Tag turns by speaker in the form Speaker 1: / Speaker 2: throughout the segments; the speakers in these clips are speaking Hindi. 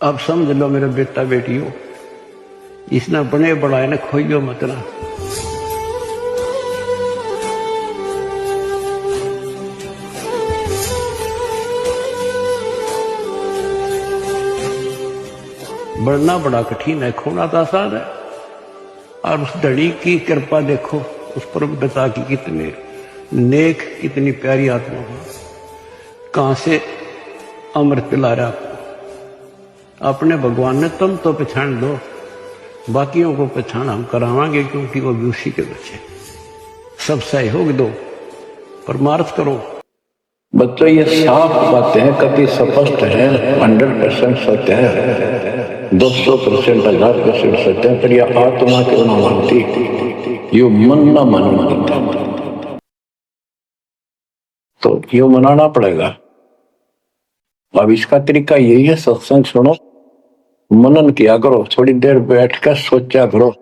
Speaker 1: अब समझ लो मेरे बेटा बेटियों, इसने बने बढ़ाए ने खोइयो मत ना। बढ़ना बड़ा कठिन है, खोना तो आसान है। और उस धड़ी की कृपा देखो, उस परम पिता की कितने नेक, कितनी प्यारी आत्मा हो, कहां से अमृत पिला रहा आपको। अपने भगवान ने तुम तो पहचान लो, बाकियों को पहचान हम करावांगे, क्योंकि वो भी उसी के बच्चे। सब सहयोग दो, परमार्थ करो।
Speaker 2: बच्चों ये साफ बातें हैं, कभी स्पष्ट है, 100% सत्य है, 200%, 1000% सत्य है। पर यह आत्मा क्यों ना मानती, यो मन ना मानता, तो यो मनाना पड़ेगा। अब इसका तरीका यही है, सत्संग सुनो, मनन किया करो, थोड़ी देर बैठ कर सोचा करो।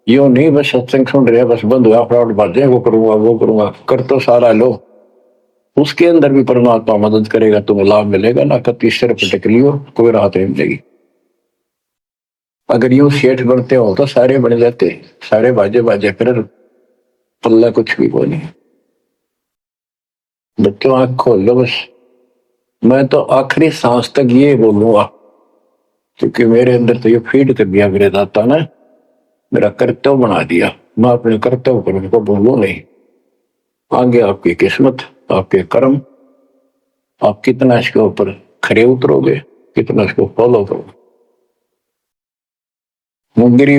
Speaker 2: यो नहीं बस सत्संग सुन रहे, बस बंद हुआ फटाफट बातें, वो करूंगा वो करूंगा, कर तो सारा लो। उसके अंदर भी परमात्मा मदद करेगा, तुम्हें लाभ मिलेगा ना। कति सिर पटक लियो, कोई राहत नहीं मिलेगी। अगर यूं सेठ बनते हो तो सारे बन जाते, सारे बाजे बाजे कर, पल्ला कुछ भी को नहीं। बच्चों आंख खोल लो बस। मैं तो आखिरी सांस तक ये बोलूंगा, क्योंकि मेरे अंदर तो ये फीड कर दिया मेरे दाता ने, मेरा कर्तव्य बना दिया। मैं अपने कर्तव्य पर उनको बोलूं नहीं। आगे आपकी किस्मत, आपके कर्म, आप कितना इसके ऊपर खरे उतरोगे, कितना इसको फॉलो करोगे। गिरी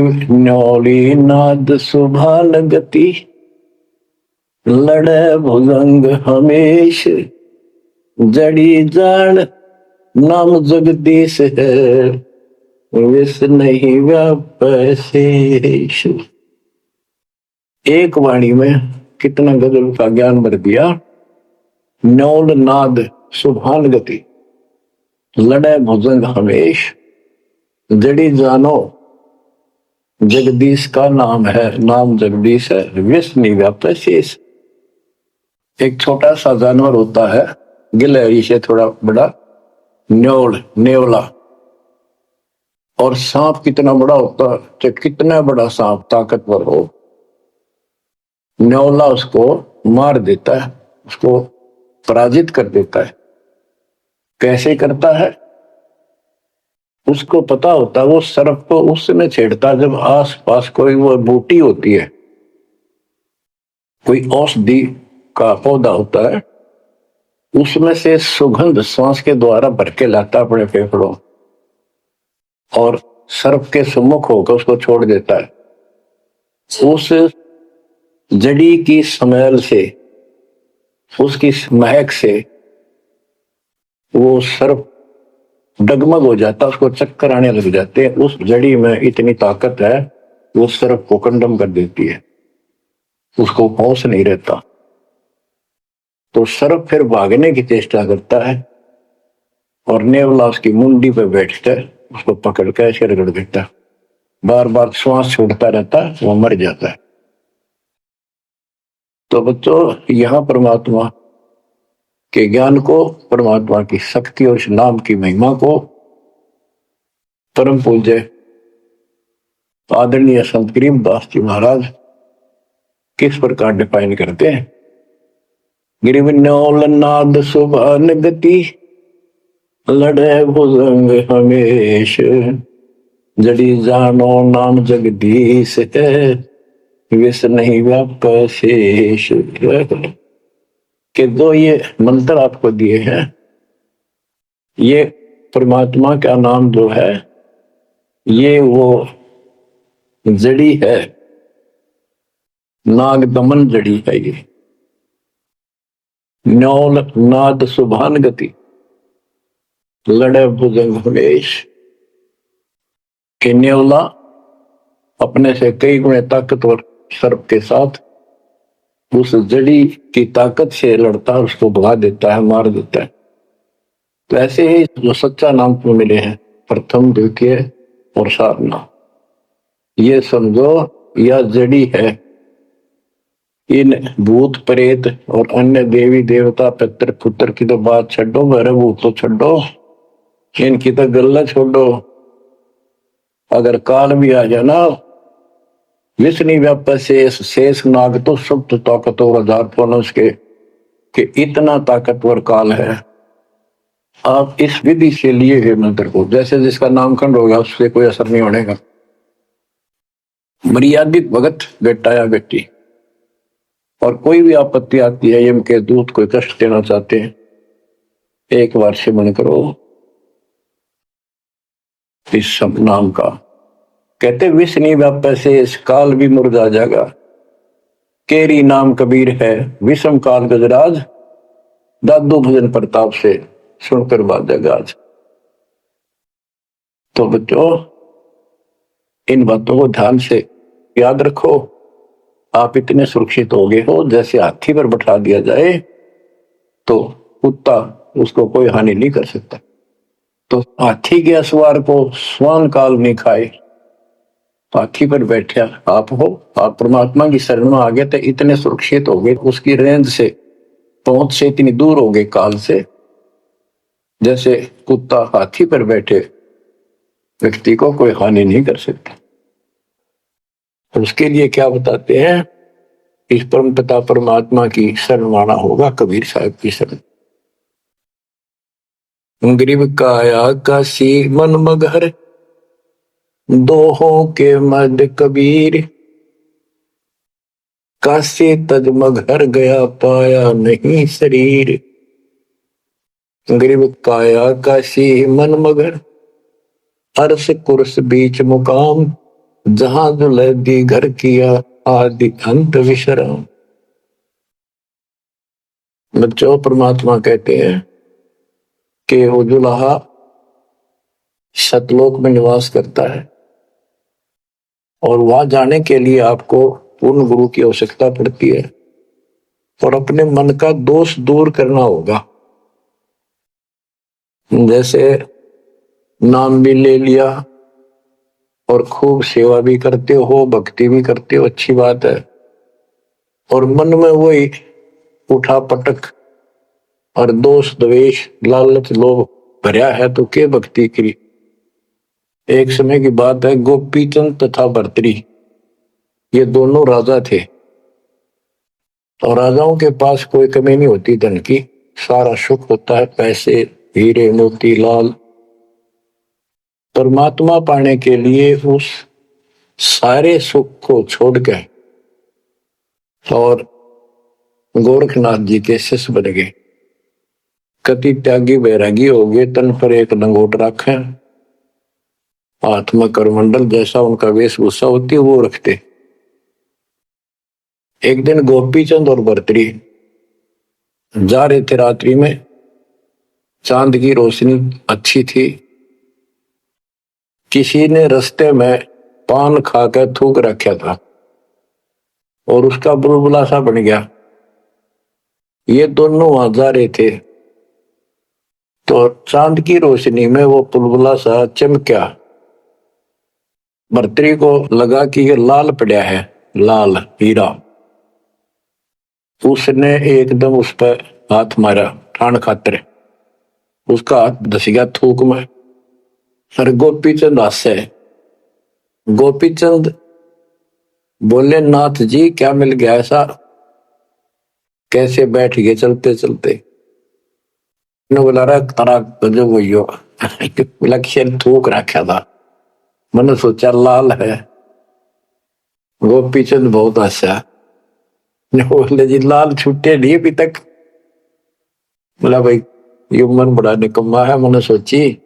Speaker 2: नाद सुभान गति, लड़े भुजंग हमेश, जड़ी जान नाम जगदीश है, विष नहीं व्यापशेष। एक वाणी में कितना गजल का ज्ञान भर दिया। न्योल नाद सुभान गति, लड़े भुजंग हमेश, जड़ी जानो जगदीश का नाम है, नाम जगदीश है, विष नहीं व्याप्त शेष। एक छोटा सा जानवर होता है, गिलहरी से थोड़ा बड़ा, न्योल, नेवला। और सांप कितना बड़ा होता है, चाहे कितना बड़ा सांप ताकतवर हो, न्योला उसको मार देता है, उसको पराजित कर देता है। कैसे करता है, उसको पता होता है। वो सर्प को उस समय छेड़ता जब आसपास कोई वो बूटी होती है, कोई औषधि का पौधा होता है, उसमें से सुगंध सांस के द्वारा भर के लाता अपने फेफड़ों, और सर्प के सम्मुख होकर उसको छोड़ देता है। उस जड़ी की स्मेल से, उसकी महक से वो सर्प डगमग हो जाता, उसको चक्कर आने लग जाते हैं। उस जड़ी में इतनी ताकत है, वो सर्प को कंडम कर देती है, उसको होश नहीं रहता। तो सर्प फिर भागने की चेष्टा करता है, और नेवला उसकी मुंडी पे बैठकर उसको पकड़ कर ऐसे रगड़ देता, बार बार श्वास छोड़ता रहता, वो मर जाता है। तो बच्चों, यहां परमात्मा के ज्ञान को, परमात्मा की शक्ति और इस नाम की महिमा को परम पूज्य आदरणीय संत गरीबदास जी महाराज किस प्रकार डिफाइन करते हैं। गिरिवन्योल नाद सुभान गति, लड़े भुजंग हमेश, जड़ी जानो नाम जगदीश है, विष नहीं व्याप शेष। के दो ये मंत्र आपको दिए हैं, ये परमात्मा का नाम जो है, ये वो जड़ी है, नाग दमन जड़ी है। ये न्योल नाद सुभान गति, लड़े भुजंग हमेश। के न्योला अपने से कई गुणे ताकतवर सर्प के साथ उस जड़ी की ताकत से लड़ता है, उसको भगा देता है, मार देता है। तो ऐसे ही जो सच्चा नाम को मिले हैं, प्रथम, द्वितीय और सारना, ये समझो यह जड़ी है। इन भूत प्रेत और अन्य देवी देवता पितर पुत्र की तो बात छो, भूत तो छो, इनकी तो गल्ला छोड़ो, अगर काल भी आ जाए ना, विष्णु व्याप शेष शेष नाग तो सुप्त ताकतवर 1000 के कि इतना ताकतवर काल है। आप इस विधि से लिए हुए मंत्र को, जैसे जिसका नामकरण होगा उससे कोई असर नहीं होने का। मर्यादित भगत बेटा या बेटी, और कोई भी आपत्ति आती है, यम के दूत कोई कष्ट देना चाहते हैं, एक बार सिमरन करो इस सब नाम का। कहते विष्णु व्याप से इस काल भी मुरझा जाएगा, केरी नाम कबीर है, विषम काल गजराज, दादू भजन प्रताप से सुनकर बाजेगा आज। तो बच्चों, इन बातों को ध्यान से याद रखो। आप इतने सुरक्षित हो गए हो, जैसे हाथी पर बैठा दिया जाए तो कुत्ता उसको कोई हानि नहीं कर सकता। तो हाथी के असवार को स्वान काल नहीं खाए, हाथी पर बैठा आप हो, आप परमात्मा की शरण में आ गए तो इतने सुरक्षित हो गए, उसकी रेंज से पहुंच से इतनी दूर हो गए काल से, जैसे कुत्ता हाथी पर बैठे व्यक्ति को कोई हानि नहीं कर सकता। उसके लिए क्या बताते हैं, इस परम पिता परमात्मा की शरण माना होगा, कबीर साहब की शरण। गरीब काया काशी मन मगहर, दोहों के मद कबीर, काशी तज मगहर गया पाया नहीं शरीर। गरीब काया काशी मन मगर, अर्श कुर्स बीच मुकाम, जहां दुलहदी घर किया आदि अंत विश्राम। बच्चों, परमात्मा कहते हैं कि वो दुल्हा सतलोक में निवास करता है, और वहां जाने के लिए आपको पूर्ण गुरु की आवश्यकता पड़ती है, और अपने मन का दोष दूर करना होगा। जैसे नाम भी ले लिया और खूब सेवा भी करते हो, भक्ति भी करते हो, अच्छी बात है, और मन में वही उठा पटक और दोष द्वेष लालच लोभ भरा है तो के भक्ति करी। एक समय की बात है, गोपीचंद तथा भर्तरी ये दोनों राजा थे, और राजाओं के पास कोई कमी नहीं होती धन की, सारा सुख होता है, पैसे हीरे मोती लाल। परमात्मा पाने के लिए उस सारे सुख को छोड़कर और गोरखनाथ जी के शिष्य बन गए। कति त्यागी बैरागी हो गए, तन पर एक लंगोट रखे, हाथ में करमंडल, जैसा उनका वेशभूषा होती है वो रखते। एक दिन गोपीचंद और भर्तरी जा रहे थे रात्रि में, चांद की रोशनी अच्छी थी, किसी ने रास्ते में पान खाकर थूक रखा था और उसका बुलबुला सा बन गया। ये दोनों वहां जा रहे थे तो चांद की रोशनी में वो बुलबुला सा चमका। भर्तरी को लगा कि ये लाल पड़ा है, लाल हीरा। उसने एकदम उस पर हाथ मारा ठाण खातर, उसका हाथ धस गया थूक में। सर गोपीचंद हासे। गोपीचंद बोले, नाथ जी क्या मिल गया ऐसा, कैसे बैठ गए चलते चलते। बोला रहा तारा गजब हुई लक्ष्य थूक रखा था, मैंने सोचा लाल है। गोपीचंद बहुत हंसा, बोले जी लाल छुट्टे नहीं अभी तक। बोला भाई ये मन बड़ा निकम्मा है, मैंने सोची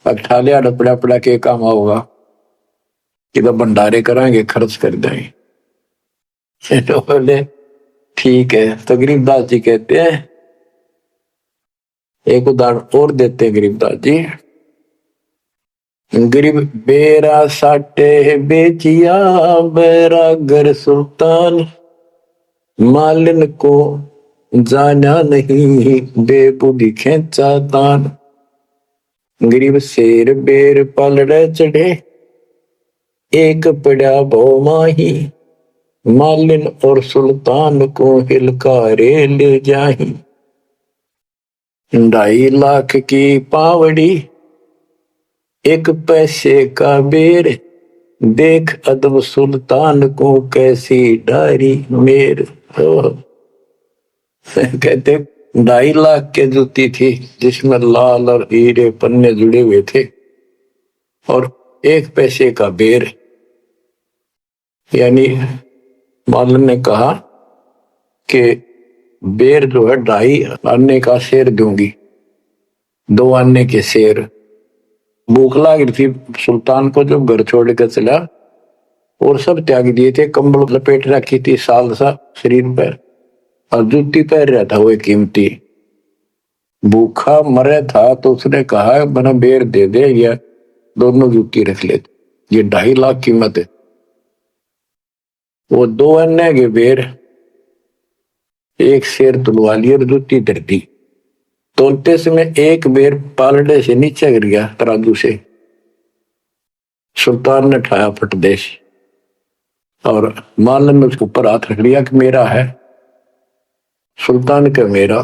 Speaker 2: अठा लिया डपड़ा पड़ा के काम होगा कि तो भंडारे कराएंगे खर्च कर देंगे। तो बोले ठीक है। तो गरीबदास जी कहते हैं, एक उदाहरण और देते हैं गरीबदास जी। गरीब बेरा साटे बेचिया बैरागर सुल्तान, मालिन को जाना नहीं बेबुद्धि खेचा तान। गरीब शेर बेर पलड़े चढ़े, एक पड़ा भो माही, मालिन और सुल्तान को हिलकारे ले जाही। 2.5 लाख की पावड़ी, एक पैसे का बेर, देख अदब सुल्तान को कैसी डारी मेर। कहते 2.5 लाख के जूती थी जिसमें लाल और हीरे पन्ने जुड़े हुए थे, और 1 पैसे का बेर। यानी मालन ने कहा कि बेर जो है 2.5 आने का शेर दूंगी, 2 आने के शेर। भूख लग रही थी सुल्तान को जब घर छोड़ कर चला, और सब त्याग दिए थे, कंबल लपेट रखी थी साल सा शरीर पर, और जूती पहन रहा था वो कीमती। भूखा मरे था तो उसने कहा बना बेर दे दे, या दोनों जूती रख ले, ये 2.5 लाख कीमत है। वो 2 अन्य के बेर, 1 शेर तुलवा लिया और जूती धर दी। तोलते समय 1 बेर पालड़े से नीचे गिर गया तराजू से। सुल्तान ने उठाया फटदेश और मालन ने उसके ऊपर हाथ रख लिया कि मेरा है। सुल्तान का मेरा।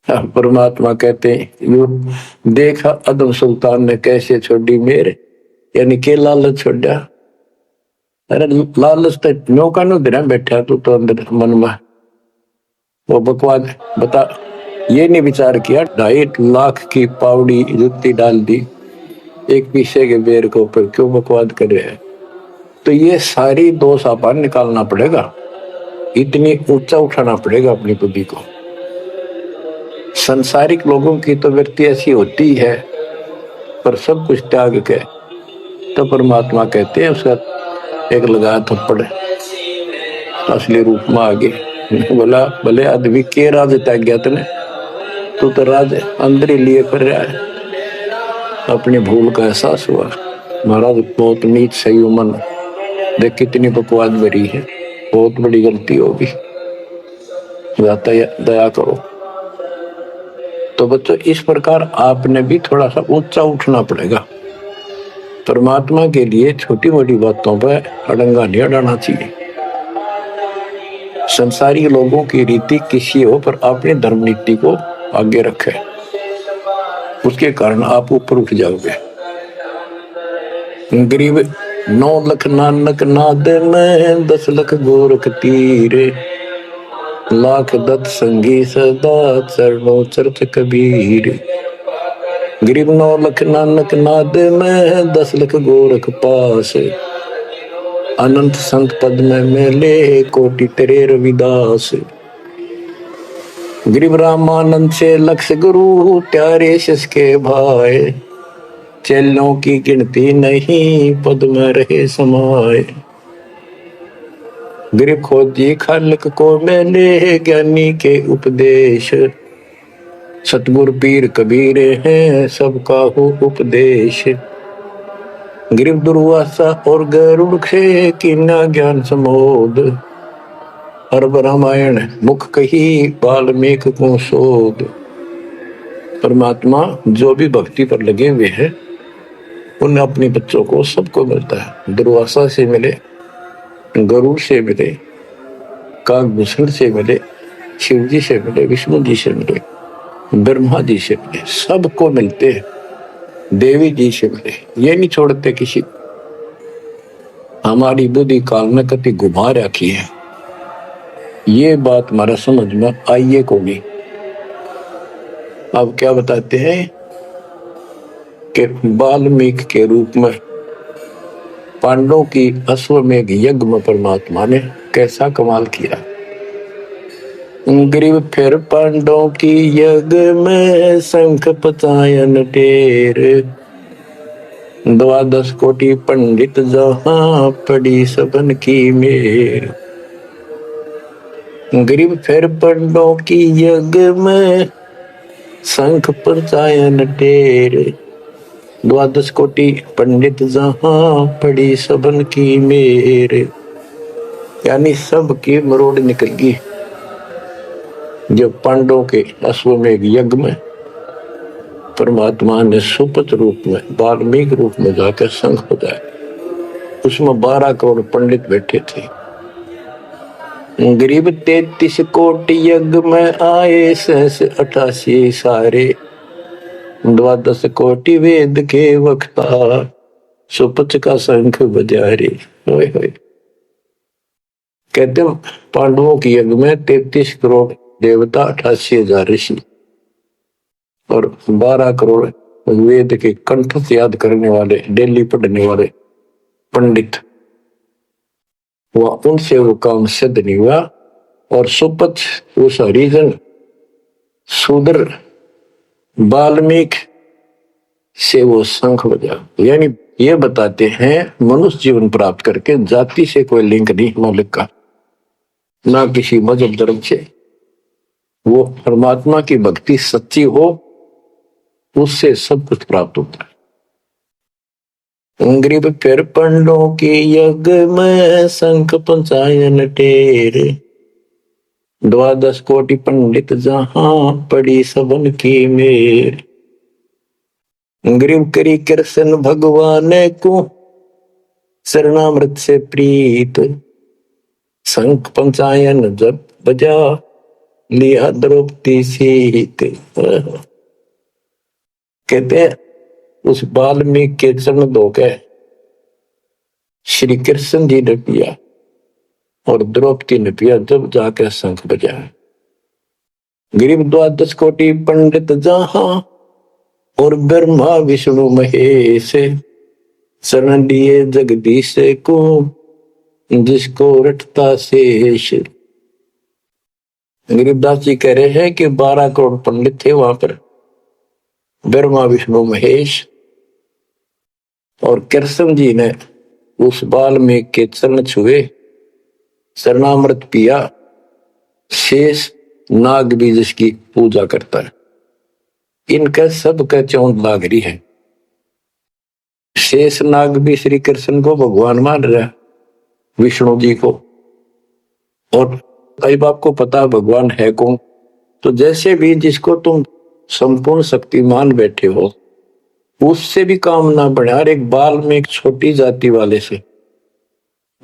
Speaker 2: परमात्मा कहते हैं देखा अदम सुल्तान ने कैसे छोड़ी मेरे, यानी के लालच छोड़ा। अरे लालच तो नौका नो दिन बैठा तू तो अंदर मन में वो बकवाद बता। ये नहीं विचार किया 2.5 लाख की पावड़ी जुत्ती डाल दी 1 पीछे के बेर के ऊपर, क्यों बकवाद कर रहे हैं। तो ये सारी दोष आपान निकालना पड़ेगा, इतनी ऊंचा उठाना पड़ेगा अपनी बुद्धि को। संसारिक लोगों की तो वृत्ति ऐसी होती है, पर सब कुछ त्याग के तो परमात्मा कहते हैं उसका एक लगाया थप्पड़ असली रूप में आगे। बोला भले आदमी के राज त्याग गया तने, तू तो राज अंदर ही लिए कर रहा है। अपनी भूल का एहसास हुआ, महाराज बहुत नीच सही मन, देख कितनी बकवाद भरी है, बहुत बड़ी गलती होगी, दया करो। तो बच्चों इस प्रकार आपने भी थोड़ा सा ऊंचा उठना पड़ेगा। परमात्मा के लिए छोटी मोटी बातों पर अड़ंगा नहीं अड़ाना चाहिए। संसारी लोगों की रीति किसी हो, पर अपनी धर्म नीति को आगे रखे, उसके कारण आप ऊपर उठ जाओगे। गरीब 9 लाख नानक नाद में 10 लाख गोरख तीरे, लाख दत्त संगी सदा चरणों चरत कबीर। गरीब 9 लाख नानक नाद में 10 लाख गोरख पास, अनंत संत पद में मेले कोटि तेरे रविदास। गरीब रामानंद से लक्ष गुरु त्यारे शिष के भाई, चेलों की गिनती नहीं पद में रहे समाये। गरीब खोजी खालक को मेले ज्ञानी के उपदेश, सतगुरु पीर कबीर हैं सबका हो उपदेश। गरीब दुर्वासा और गरुड़ खे कीना ज्ञान समोद, अरब रामायण मुख कही वाल्मीकि को शोध। परमात्मा जो भी भक्ति पर लगे हुए हैं उन अपने बच्चों को सबको मिलता है। दुर्वासा से मिले, गरुड़ से मिले, काकभूषण से मिले, शिव जी से मिले, विष्णु जी से मिले, ब्रह्मा जी से मिले, सबको मिलते हैं। देवी जी से मिले, ये नहीं छोड़ते किसी। हमारी बुद्धि काल में कति घुमा रखी है, ये बात हमारा समझ में आइए को नहीं। अब क्या बताते हैं कि वाल्मीकि के रूप में पांडवों की अश्वमेघ यज्ञ में परमात्मा ने कैसा कमाल किया। गरीब फिर पांडवों की यज्ञ में शंख पचायन टेर, 12 कोटि पंडित जहां पड़ी सबन की मेर। गरीब फिर पांडवों की यज्ञ में शंख पचायन टेर, 12 कोटि पंडित जहां पड़ी सबन की मेर। यानी सब की मरोड़ निकल गई जब पांडवों के अश्वमेघ यज्ञ में परमात्मा ने सुपथ रूप में वाल्मीकि रूप में जाकर शंख बजाया। उसमें 12 करोड़ पंडित बैठे थे। गरीब 33 कोटि यज्ञ में आए 88 सारे, द्वादश कोटि वेद के वक्ता, सुपच का शंख बजा रे। होए होए। कहते पांडवों की यज्ञ में 33 करोड़ देवता, 88,000 ऋषि और 12 करोड़ वेद के कंठ से याद करने वाले, डेली पढ़ने वाले पंडित, वह उनसे वो काम सिद्ध नहीं हुआ। और सुपच उस हरिजन शूद्र वाल्मीकि से वो शंख बजा। यानी ये बताते हैं मनुष्य जीवन प्राप्त करके जाति से कोई लिंक नहीं मौलिक का, ना किसी मजहब धर्म से। वो परमात्मा की भक्ति सच्ची हो, उससे सब कुछ प्राप्त होता है। ग्रीब फिर पंडों के यज्ञ में शंख पंचायन टेर, द्वादश कोटि पंडित जहां पड़ी सबन की मेर। ग्रीब करी कृष्ण भगवान को शरणामृत से प्रीत, शंख पंचायन जब बजा लिया द्रौपदी सीत। कहते हैं उस वाल्मीकि के चरण धोके श्री कृष्ण जी ने पिया और द्रौपदी ने पिया, जब जाके शंख बजा। गरीब द्वादश कोटि पंडित जहां और ब्रह्मा विष्णु महेश, शरण लिए जगदीश को जिसको रटता शेष। गरीबदास जी कह रहे हैं कि 12 करोड़ पंडित थे वहां पर, ब्रह्मा विष्णु महेश, और कृष्ण जी ने उस वाल्मीकि के चरण छुए, शरणामृत पिया। शेष नाग भी जिसकी पूजा करता है, इनका सबका चौंध लाग रही है। शेष नाग भी श्री कृष्ण को भगवान मान रहा है, विष्णु जी को। और कई बाप को पता भगवान है कौन, तो जैसे भी जिसको तुम संपूर्ण शक्तिमान बैठे हो, उससे भी काम ना बढ़े। और एक बाल में एक छोटी जाति वाले से,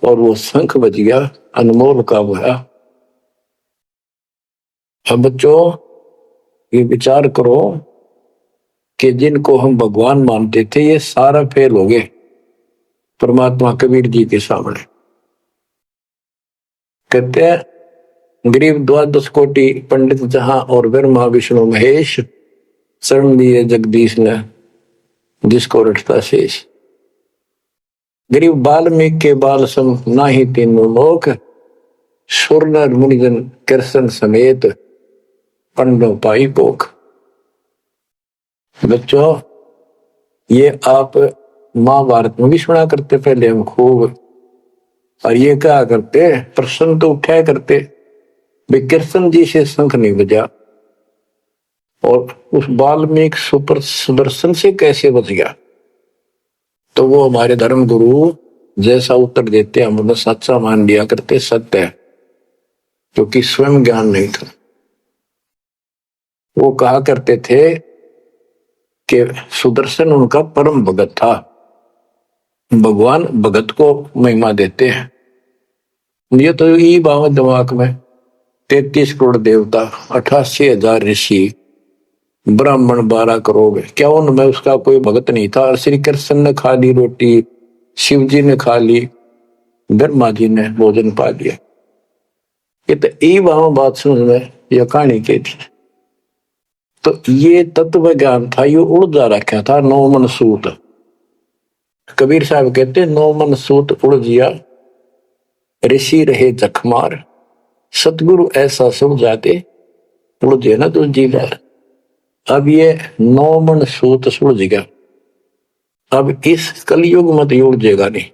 Speaker 2: और वो शंख बज गया, अनमोल काम हुआ। अब बच्चों ये विचार करो कि जिनको हम भगवान मानते थे, ये सारा फेल हो गए परमात्मा कबीर जी के सामने। कहते हैं गरीब द्वादश कोटि पंडित जहां और ब्रह्मा विष्णु महेश, शरण लिए जगदीश ने जिसको रटता शेष। गरीब वाल्मीकि के बाल सम नाही तीनों लोक, सुर नर मुनिजन कृष्ण समेत पंडों पाई पोख। बच्चों ये आप महाभारत में भी सुना करते पहले हम खूब, और ये क्या करते प्रश्न तो उठाया करते भाई कृष्ण जी से शंख नहीं बजा, और उस वाल्मीकि सुपर सुदर्शन से कैसे बच गया। तो वो हमारे धर्म गुरु जैसा उत्तर देते हम उन्हें सच्चा मान लिया करते, सत्य है, क्योंकि स्वयं ज्ञान नहीं था। वो कहा करते थे कि सुदर्शन उनका परम भगत था। भगवान भगत को महिमा देते हैं। ये तो ये बात दिमाग में, 33 करोड़ देवता, 88,000 ऋषि, ब्राह्मण 12 करोड़, क्या उनमें उसका कोई भगत नहीं था। और श्री कृष्ण ने खा ली रोटी, शिव जी ने खा ली, ब्रह्मा जी ने भोजन पा लिया। ये तो ये बात समझ में यह कहानी के थी। तो ये तत्व ज्ञान था, ये उड़ जा रखा था। 9 मन सूत, कबीर साहब कहते 9 मन सूत उड़ जिया, ऋषि रहे जखमार, सतगुरु ऐसा सुन जाते उड़ जे ना तो जी बार। अब ये 9 मन सूत सुड़ गया, अब इस कलयुग में तो उड़जेगा नहीं।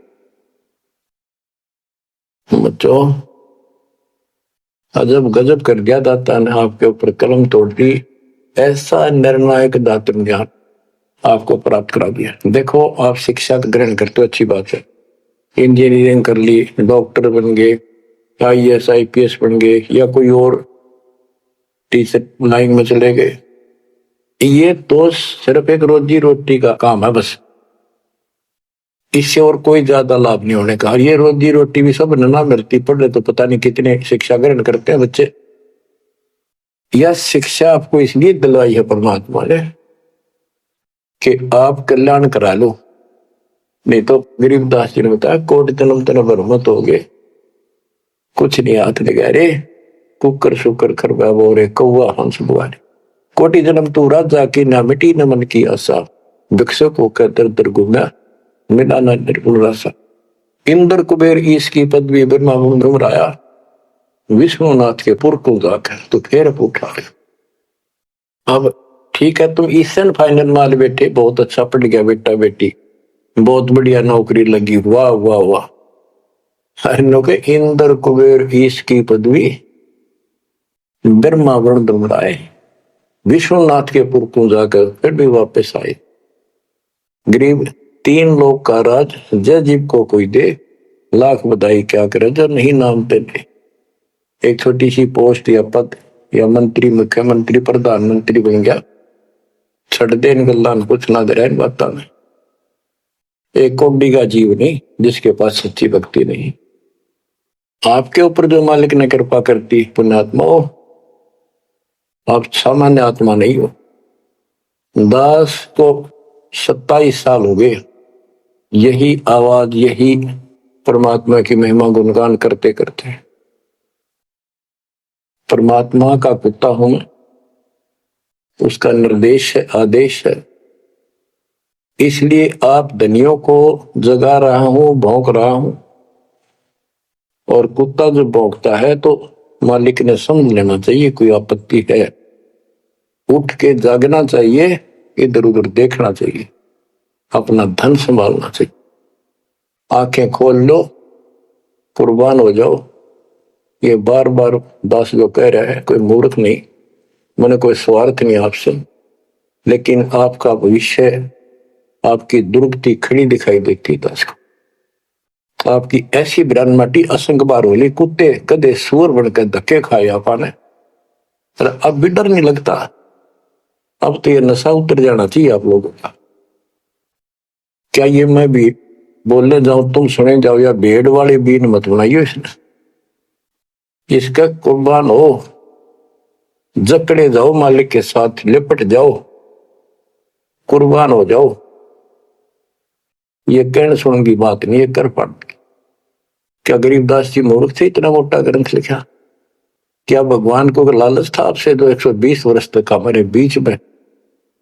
Speaker 2: बच्चों अजब गजब कर दिया दाता ने आपके ऊपर कलम तोड़ दी, ऐसा निर्णायक दातन ज्ञान आपको प्राप्त करा दिया। देखो आप शिक्षा ग्रहण करते हो, अच्छी बात है, इंजीनियरिंग कर ली, डॉक्टर बन गए, IAS IPS बन गए, या कोई और टीचर लाइन में चले गए। ये तो सिर्फ एक रोजी रोटी का काम है बस, इससे और कोई ज्यादा लाभ नहीं होने का। ये रोजी रोटी भी सब ना मिलती, पढ़ ले तो पता नहीं कितने शिक्षा ग्रहण करते हैं बच्चे। यह शिक्षा आपको इसलिए दिलवाई है परमात्मा ने कि आप कल्याण करा लो, नहीं तो गरीबदास जी ने बताया कोट जन्म तेना भरमत हो गए, कुछ नहीं हाथ लगा रे, कुकर शुकर खरबा बोरे कौआ हंस बुआरे, कोटि जन्म तू राजा की ना मिटी न मन की आशा, भिक्षक होकर दर दर घूमा मिला न निर्गुण रासा। इंद्र कुबेर ईश की पदवी ब्रह्मा भ्रमराया, विष्णुनाथ के पुर को जाकर तो फिर उठा। अब ठीक है, तुम ईसन फाइनल माल बैठे, बहुत अच्छा पढ़ गया बेटा बेटी, बहुत बढ़िया नौकरी लगी, वाह वाह वाह। के इंद्र कुबेर ईश की पदवी ब्रह्मा वरुण धर्मराय विश्वनाथ के पुर को जाकर फिर भी वापस आए। गरीब तीन लोग का राज जय जीव को कोई दे, लाख बधाई क्या करे जो नहीं नाम देने। एक छोटी सी पोस्ट या पद या मंत्री मुख्यमंत्री प्रधानमंत्री बन गया, छड़ दे इन गल्ला कुछ ना दे बात में। एक कोडी का जीव नहीं जिसके पास सच्ची भक्ति नहीं। आपके ऊपर जो मालिक ने कृपा करती पुण्यात्मा हो, आप सामान्य आत्मा नहीं हो। दास को 27 साल हो गए यही आवाज, यही परमात्मा की महिमा गुणगान करते करते। परमात्मा का कुत्ता हूं मैं, उसका निर्देश है, आदेश है, इसलिए आप धनियों को जगा रहा हूं, भौंक रहा हूं। और कुत्ता जो भौंकता है तो मालिक ने समझ लेना चाहिए कोई आपत्ति है, उठ के जागना चाहिए, इधर उधर देखना चाहिए, अपना धन संभालना चाहिए। आंखें खोल लो, कुर्बान हो जाओ। ये बार बार दास जो कह रहा है, कोई मूर्ख नहीं, मैंने कोई स्वार्थ नहीं आपसे, लेकिन आपका भविष्य, आपकी दुर्गति खड़ी दिखाई देती दास को। आपकी ऐसी ब्रान माटी असंग बार होली, कुत्ते कदे सुअर बनकर धक्के खाए आपने, अब भी डर नहीं लगता। अब तो ये नशा उतर जाना चाहिए आप लोगों का। क्या ये मैं भी बोलने जाऊं तुम सुने जाओ, या भेड़ वाले बीन मत बनाइयो इसने। इसका कुर्बान हो, जकड़े जाओ मालिक के साथ, लिपट जाओ, कुर्बान हो जाओ। ये कहने सुन की बात नहीं, ये कर पड़। क्या गरीबदास जी मूर्ख थे इतना मोटा ग्रंथ लिखा? क्या भगवान को लालच था आपसे जो 120 वर्ष तक हमारे बीच में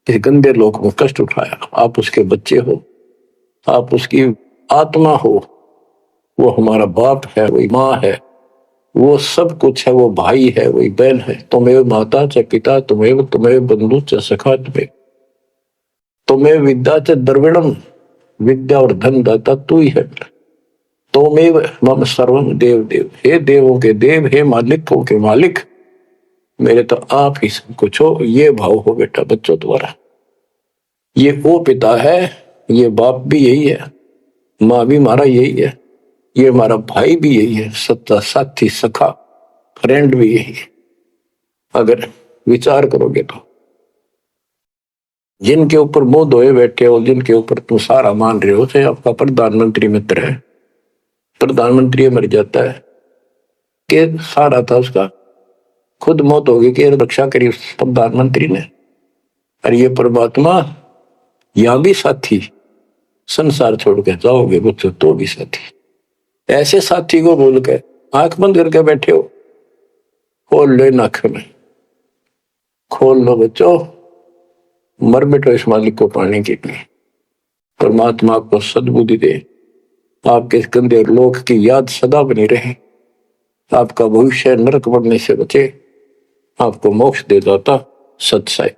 Speaker 2: इस गंदे लोक में कष्ट उठाया? आप उसके बच्चे हो, आप उसकी आत्मा हो, वो हमारा बाप है, वही माँ है, वो सब कुछ है, वो भाई है, वही बहन है। तुम्हें माता च पिता तुम्हें, तुम्हें बंधु च सखा तुम्हें विद्या च द्रविणम, विद्या और धन दाता तू ही है। तुमेव मम सर्वम देव देव, हे देवों के देव, हे मालिकों के मालिक, मेरे तो आप ही सब कुछ हो। ये भाव हो बेटा बच्चों द्वारा। ये वो पिता है, ये बाप भी यही है, माँ भी हमारा यही है, ये हमारा भाई भी यही है, सच्चा साथी सखा फ्रेंड भी यही है। अगर विचार करोगे तो जिनके ऊपर मुंह धोए बैठे हो, जिनके ऊपर तुम सारा मान रहे हो, चाहे आपका प्रधानमंत्री मित्र है, प्रधानमंत्री मर जाता है कि सारा था उसका, खुद मौत होगी कि रक्षा करी प्रधानमंत्री ने। और ये परमात्मा यहां भी साथी, संसार छोड़ के जाओगे बच्चों तो भी साथी। ऐसे साथी को बोल के आंख बंद करके बैठे हो, खोल लो नाक में, खोल लो बच्चों, मर बैठो इस मालिक को पाने के लिए। परमात्मा आपको सद्बुद्धि दे, आपके गंदे लोक की याद सदा बनी रहे, आपका भविष्य नरक बढ़ने से बचे, आपको मोक्ष दे दाता सत साई।